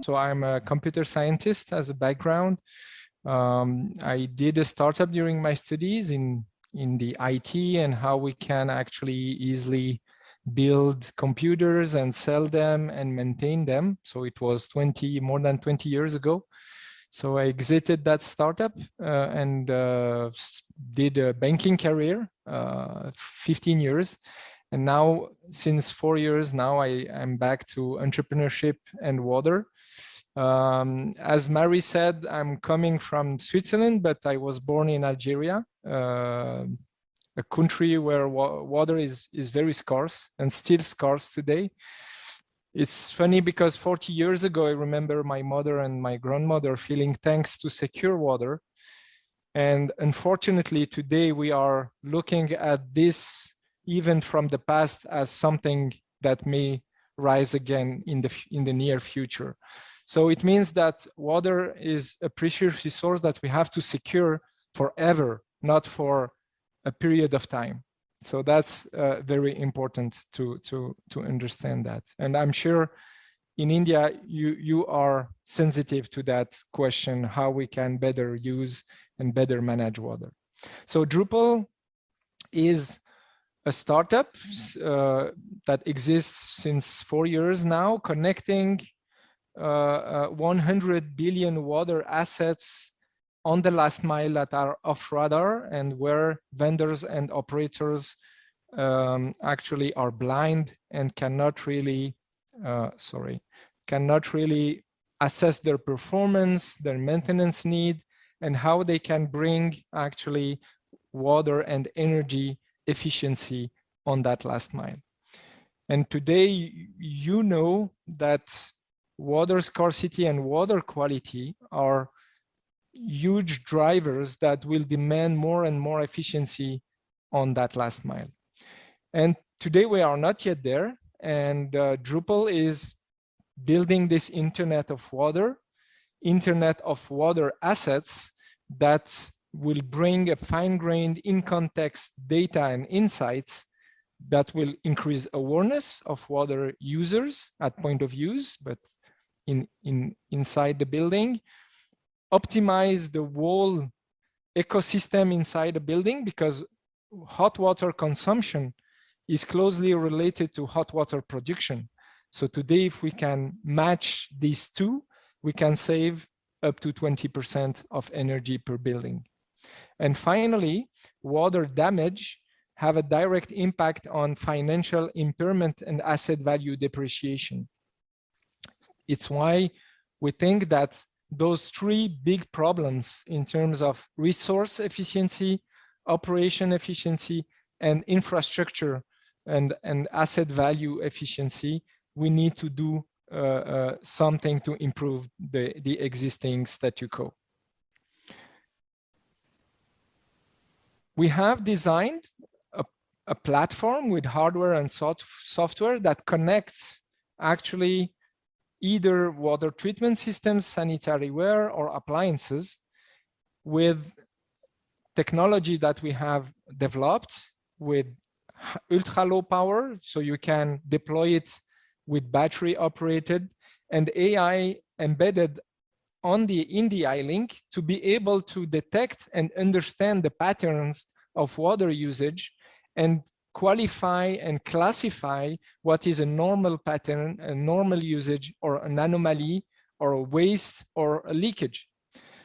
So I'm a computer scientist as a background. I did a startup during my studies in the IT and how we can actually easily build computers and sell them and maintain them. So it was more than 20 years ago. So I exited that startup and did a banking career, 15 years. And now, since 4 years now, I'm back to entrepreneurship and water. As Mary said, I'm coming from Switzerland, but I was born in Algeria, a country where water is very scarce and still scarce today. It's funny because 40 years ago, I remember my mother and my grandmother feeling thanks to secure water. And unfortunately, today we are looking at this even from the past as something that may rise again in the near future. So it means that water is a precious resource that we have to secure forever, not for a period of time. So that's very important to understand that. And I'm sure in India, you are sensitive to that question, how we can better use and better manage water. So Drupal is a startup that exists since 4 years now, connecting 100 billion water assets on the last mile that are off radar and where vendors and operators actually are blind and cannot really assess their performance, their maintenance need, and how they can bring actually water and energy efficiency on that last mile. And today, you know that water scarcity and water quality are huge drivers that will demand more and more efficiency on that last mile. And today we are not yet there. And Drupal is building this internet of water assets that will bring a fine-grained in-context data and insights that will increase awareness of water users at point of use, but inside the building, optimize the whole ecosystem inside the building, because hot water consumption is closely related to hot water production. So today, if we can match these two, we can save up to 20% of energy per building. And finally, water damage have a direct impact on financial impairment and asset value depreciation. It's why we think that those three big problems in terms of resource efficiency, operation efficiency, and infrastructure and asset value efficiency, we need to do something to improve the existing statu quo. We have designed a platform with hardware and software that connects actually either water treatment systems, sanitary ware, or appliances with technology that we have developed with ultra low power, so you can deploy it with battery operated, and AI embedded in the iLink to be able to detect and understand the patterns of water usage and qualify and classify what is a normal pattern, a normal usage, or an anomaly, or a waste, or a leakage.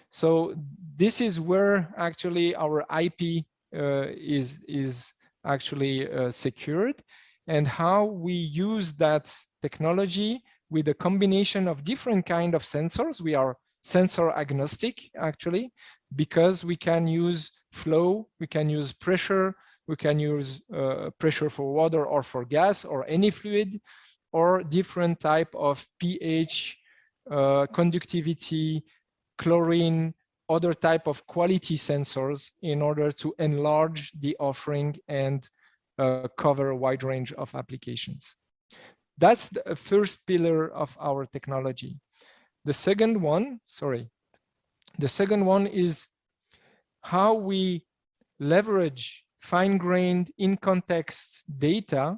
So this is where actually our IP is actually secured, and how we use that technology with a combination of different kind of sensors. We are sensor agnostic actually, because we can use flow, we can use pressure, we can use pressure for water or for gas or any fluid, or different type of pH, conductivity, chlorine, other type of quality sensors, in order to enlarge the offering and cover a wide range of applications. That's the first pillar of our technology. The second one is how we leverage fine-grained in-context data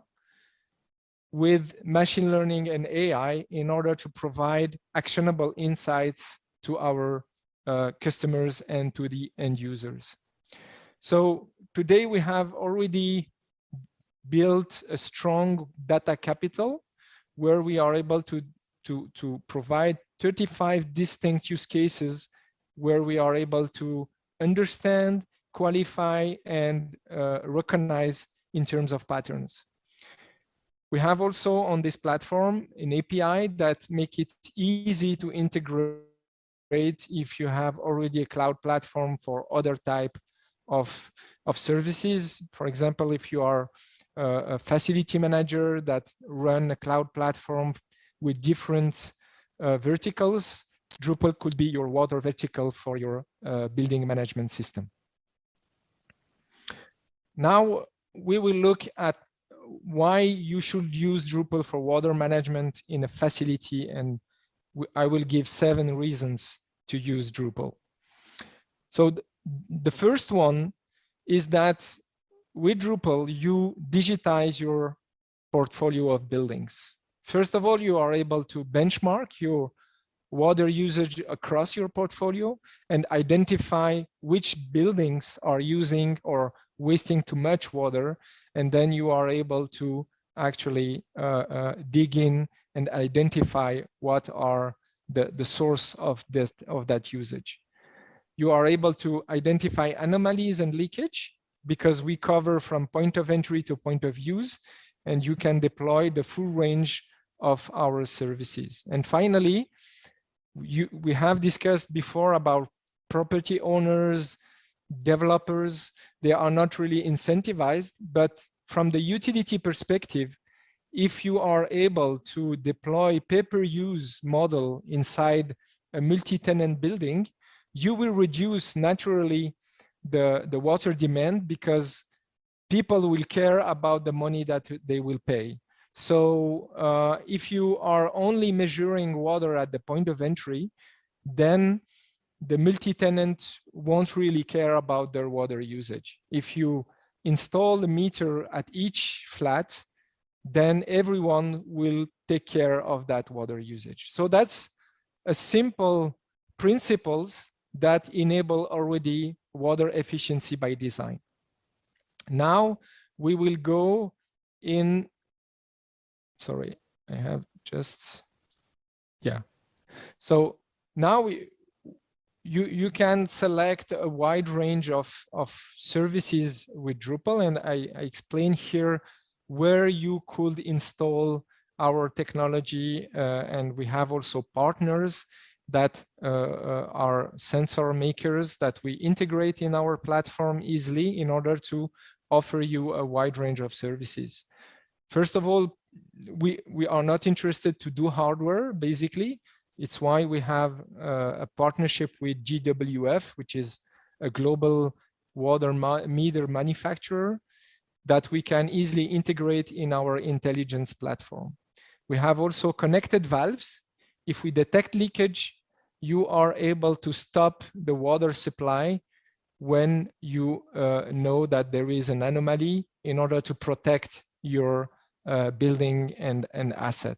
with machine learning and AI in order to provide actionable insights to our customers and to the end users. So today we have already built a strong data capital where we are able to provide 35 distinct use cases where we are able to understand, qualify, and recognize in terms of patterns. We have also on this platform an API that make it easy to integrate if you have already a cloud platform for other type of services. For example, if you are a facility manager that run a cloud platform with different verticals, Drupal could be your water vertical for your building management system. Now we will look at why you should use Drupal for water management in a facility, and I will give 7 reasons to use Drupal. So the first one is that with Drupal, you digitize your portfolio of buildings. First of all, you are able to benchmark your water usage across your portfolio and identify which buildings are using or wasting too much water. And then you are able to actually dig in and identify what are the source of that usage. You are able to identify anomalies and leakage because we cover from point of entry to point of use, and you can deploy the full range of our services. And finally, we have discussed before about property owners, developers. They are not really incentivized, but from the utility perspective, if you are able to deploy pay-per-use model inside a multi-tenant building, you will reduce naturally the water demand because people will care about the money that they will pay. So if you are only measuring water at the point of entry, then the multi-tenant won't really care about their water usage. If you install a meter at each flat, then everyone will take care of that water usage. So that's a simple principles that enable already water efficiency by design. Now we will go in, sorry, I have just, yeah. So now you can select a wide range of services with Drupal, and I explain here where you could install our technology, and we have also partners that are sensor makers that we integrate in our platform easily in order to offer you a wide range of services. First of all, we are not interested to do hardware, basically. It's why we have a partnership with GWF, which is a global water meter manufacturer that we can easily integrate in our intelligence platform. We have also connected valves. If we detect leakage, you are able to stop the water supply when you know that there is an anomaly in order to protect your building and asset.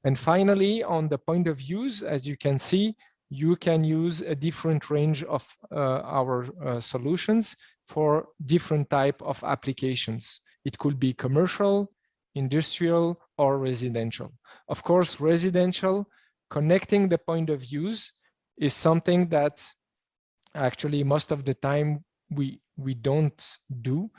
And finally, on the point of use, as you can see, you can use a different range of our solutions for different type of applications. It could be commercial, industrial, or residential. Of course, residential, connecting the point of use is something that actually most of the time we don't do,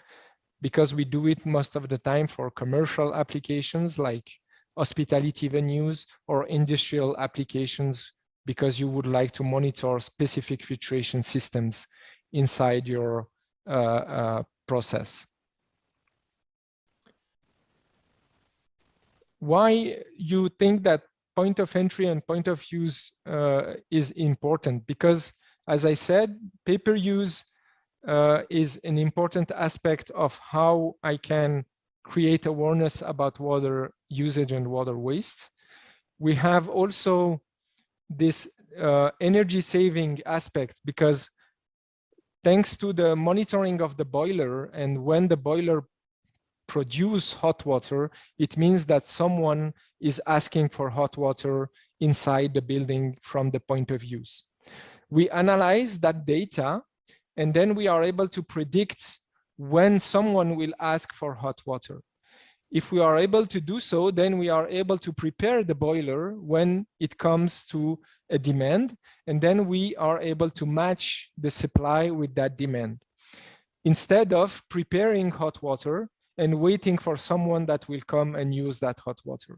because we do it most of the time for commercial applications like hospitality venues or industrial applications, because you would like to monitor specific filtration systems inside your process. Why you think that point of entry and point of use is important? Because, as I said, pay-per-use is an important aspect of how I can create awareness about water usage and water waste. We have also this energy saving aspect, because thanks to the monitoring of the boiler, and when the boiler produce hot water, it means that someone is asking for hot water inside the building from the point of use. We analyze that data, and then we are able to predict when someone will ask for hot water. If we are able to do so, then we are able to prepare the boiler when it comes to a demand, and then we are able to match the supply with that demand, instead of preparing hot water and waiting for someone that will come and use that hot water.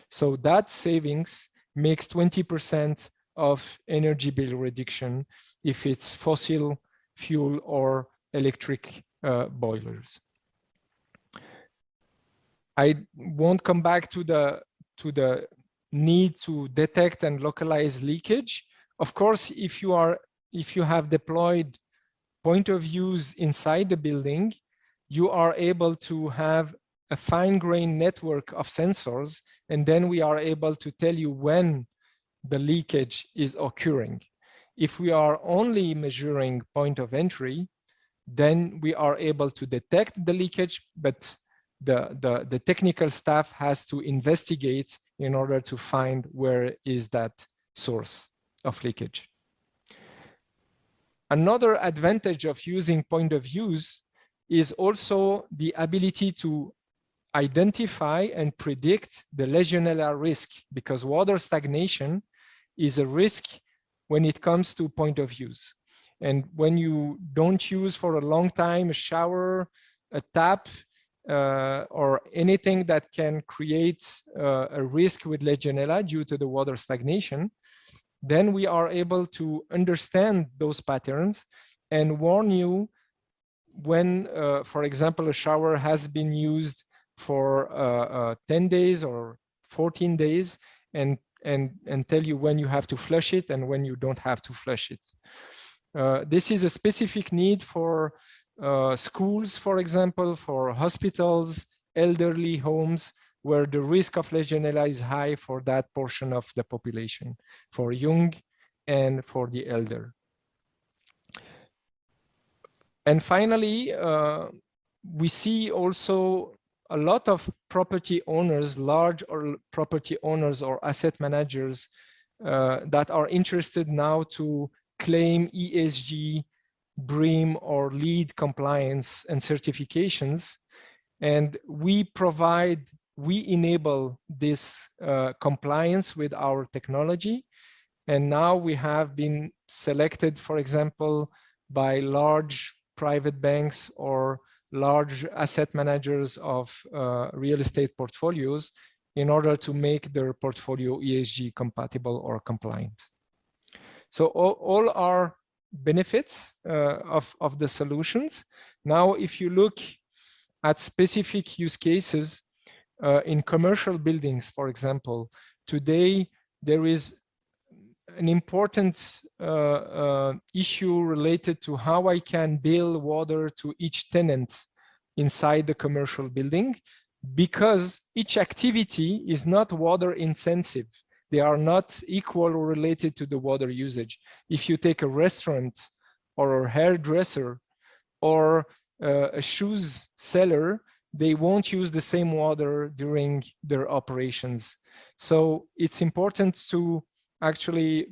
So that savings makes 20% of energy bill reduction if it's fossil fuel or electric boilers. I won't come back to the need to detect and localize leakage. Of course, if you have deployed point of use inside the building, you are able to have a fine-grained network of sensors, and then we are able to tell you when the leakage is occurring. If we are only measuring point of entry, then we are able to detect the leakage, but the technical staff has to investigate in order to find where is that source of leakage. Another advantage of using point of use is also the ability to identify and predict the Legionella risk, because water stagnation is a risk when it comes to point of use. And when you don't use for a long time a shower, a tap, or anything that can create a risk with Legionella due to the water stagnation, then we are able to understand those patterns and warn you when, for example, a shower has been used for 10 days or 14 days, and tell you when you have to flush it and when you don't have to flush it. This is a specific need for schools, for example, for hospitals, elderly homes, where the risk of Legionella is high for that portion of the population, for young and for the elder. And finally, we see also a lot of property owners, large or property owners or asset managers that are interested now to claim ESG, BREEAM or LEED compliance and certifications. And we enable this compliance with our technology. And now we have been selected, for example, by large private banks or large asset managers of real estate portfolios in order to make their portfolio ESG compatible or compliant. So all are benefits of the solutions. Now, if you look at specific use cases in commercial buildings, for example, today there is an important issue related to how I can bill water to each tenant inside the commercial building, because each activity is not water intensive. They are not equal or related to the water usage. If you take a restaurant or a hairdresser or a shoes seller, they won't use the same water during their operations. So it's important to actually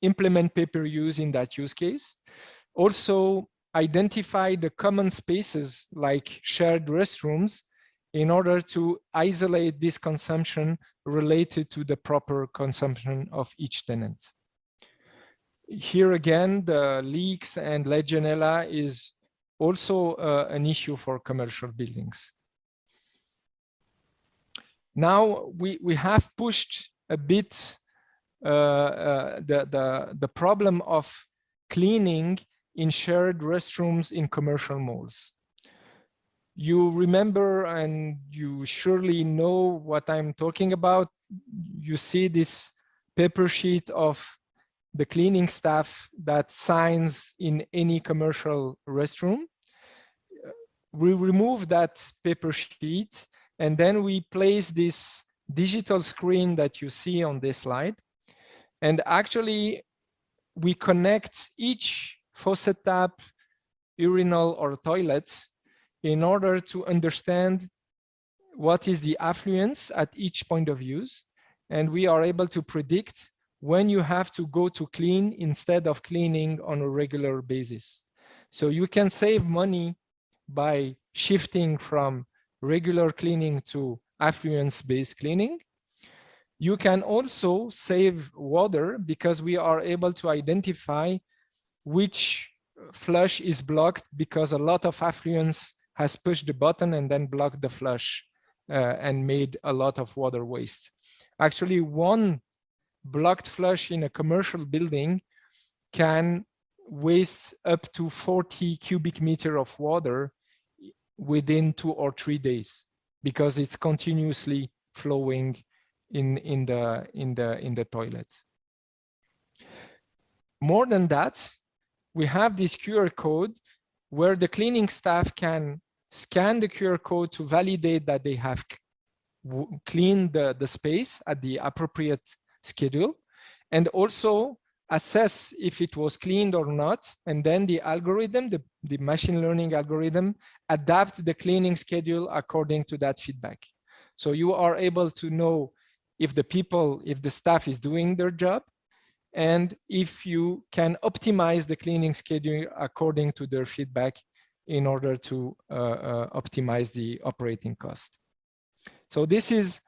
implement pay-per-use in that use case. Also, identify the common spaces like shared restrooms in order to isolate this consumption related to the proper consumption of each tenant. Here again, the leaks and Legionella is also an issue for commercial buildings. Now we have pushed a bit the problem of cleaning in shared restrooms in commercial malls. You remember, and you surely know what I'm talking about. You see this paper sheet of the cleaning staff that signs in any commercial restroom. We remove that paper sheet, and then we place this digital screen that you see on this slide. And actually, we connect each faucet tap, urinal, or toilet in order to understand what is the affluence at each point of use. And we are able to predict when you have to go to clean instead of cleaning on a regular basis. So you can save money by shifting from regular cleaning to affluence-based cleaning. You can also save water because we are able to identify which flush is blocked because a lot of affluence has pushed the button and then blocked the flush and made a lot of water waste. Actually, one blocked flush in a commercial building can waste up to 40 cubic meter of water within 2 or 3 days because it's continuously flowing in the toilet. More than that, we have this QR code where the cleaning staff can scan the QR code to validate that they have cleaned the space at the appropriate schedule, and also assess if it was cleaned or not. And then the algorithm, the machine learning algorithm, adapt the cleaning schedule according to that feedback. So you are able to know if the staff is doing their job, and if you can optimize the cleaning schedule according to their feedback in order to optimize the operating cost. So this is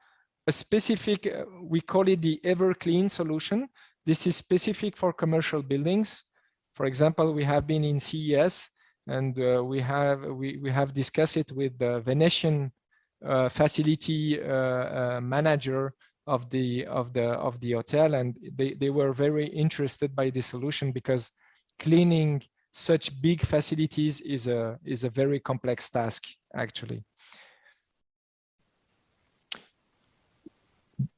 a specific, we call it the EverClean solution. This is specific for commercial buildings. For example, we have been in CES, and we have discussed it with the Venetian facility manager of the hotel, and they were very interested by the solution because cleaning such big facilities is a very complex task, actually.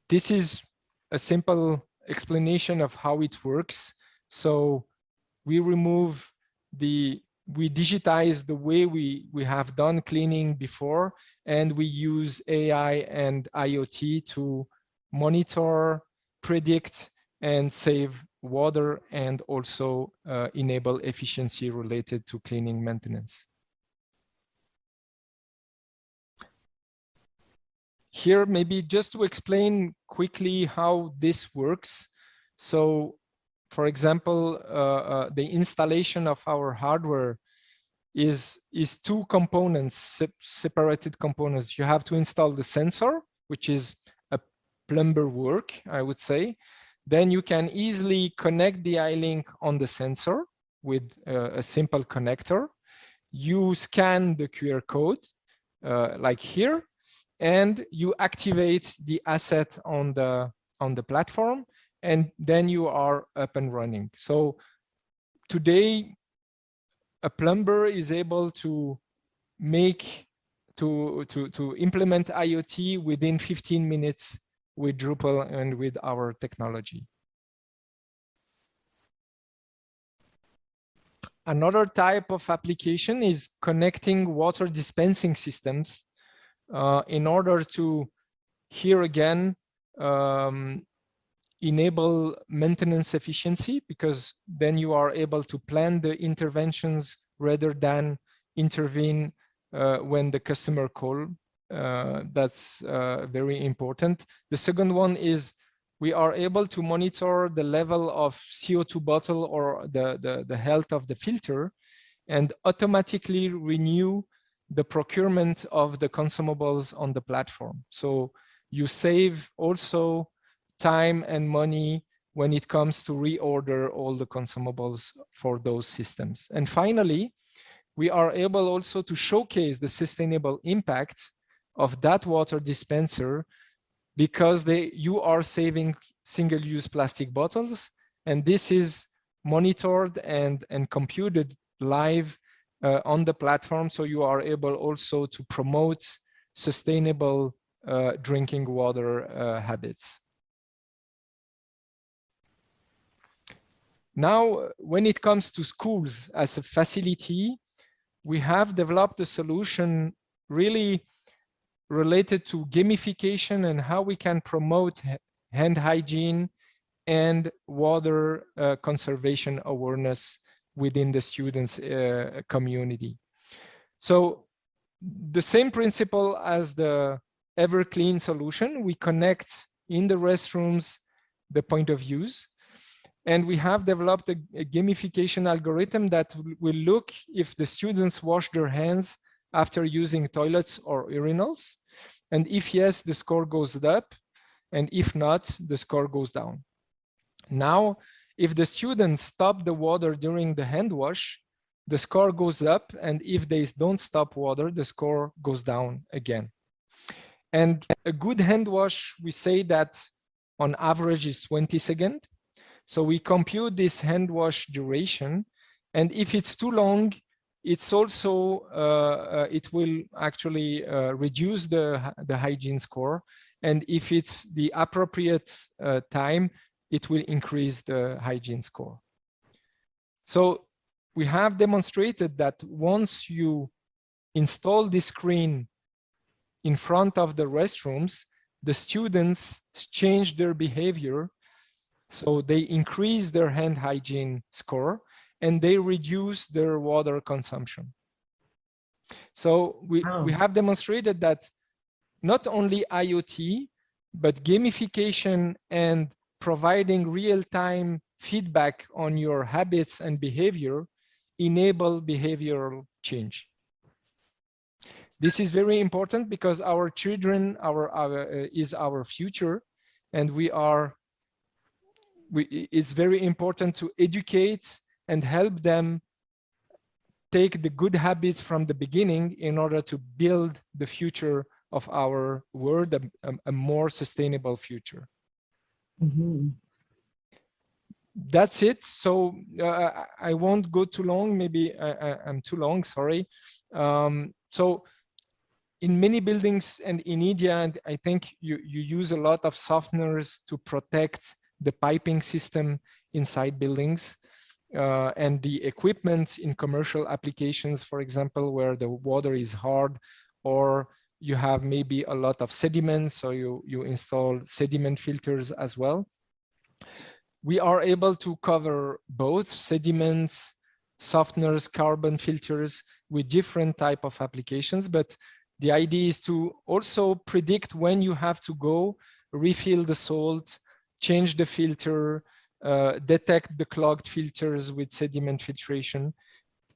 This is a simple explanation of how it works. So we digitize the way we have done cleaning before, and we use AI and IoT to monitor, predict, and save water, and also enable efficiency related to cleaning maintenance. Here, maybe just to explain quickly how this works. So, for example, the installation of our hardware is 2 components, separated components. You have to install the sensor, which is a plumber work, I would say. Then you can easily connect the iLink on the sensor with a simple connector. You scan the QR code, like here, and you activate the asset on the platform, and then you are up and running. So today, a plumber is able to implement IoT within 15 minutes with Drupal and with our technology. Another type of application is connecting water dispensing systems in order to, here again, enable maintenance efficiency, because then you are able to plan the interventions rather than intervene when the customer call. That's very important. The second one is we are able to monitor the level of CO2 bottle or the health of the filter, and automatically renew the procurement of the consumables on the platform. So you save also time and money when it comes to reorder all the consumables for those systems. And finally, we are able also to showcase the sustainable impact of that water dispenser, because you are saving single-use plastic bottles, and this is monitored and computed live on the platform, so you are able also to promote sustainable drinking water habits. Now, when it comes to schools as a facility, we have developed a solution really related to gamification and how we can promote hand hygiene and water conservation awareness within the students' community. So the same principle as the EverClean solution. We connect in the restrooms the point of use. And we have developed a gamification algorithm that will look if the students wash their hands after using toilets or urinals. And if yes, the score goes up. And if not, the score goes down. Now, if the students stop the water during the hand wash, the score goes up. And if they don't stop water, the score goes down again. And a good hand wash, we say that on average is 20 seconds. So we compute this hand wash duration. And if it's too long, it's also, it will actually reduce the hygiene score. And if it's the appropriate time, it will increase the hygiene score. So we have demonstrated that once you install this screen in front of the restrooms, the students change their behavior. So they increase their hand hygiene score and they reduce their water consumption. So we have demonstrated that not only IoT, but gamification and providing real-time feedback on your habits and behavior enable behavioral change. This is very important because our children is our future, and it's very important to educate and help them take the good habits from the beginning in order to build the future of our world, a more sustainable future. Mm-hmm. That's it. So I won't go too long. Maybe I'm too long, sorry. So in many buildings and in India, and I think you use a lot of softeners to protect the piping system inside buildings and the equipment in commercial applications, for example, where the water is hard, or you have maybe a lot of sediment, so you install sediment filters as well. We are able to cover both sediments, softeners, carbon filters with different type of applications, but the idea is to also predict when you have to go refill the salt, change the filter, detect the clogged filters with sediment filtration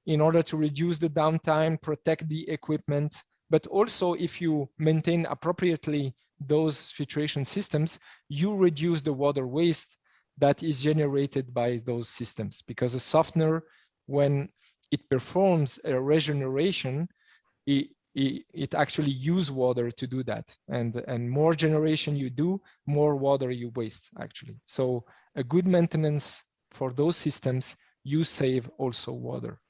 in order to reduce the downtime, protect the equipment. But also, if you maintain appropriately those filtration systems, you reduce the water waste that is generated by those systems, because a softener, when it performs a regeneration, it actually uses water to do that. And more generation you do, more water you waste, actually. So a good maintenance for those systems, you save also water.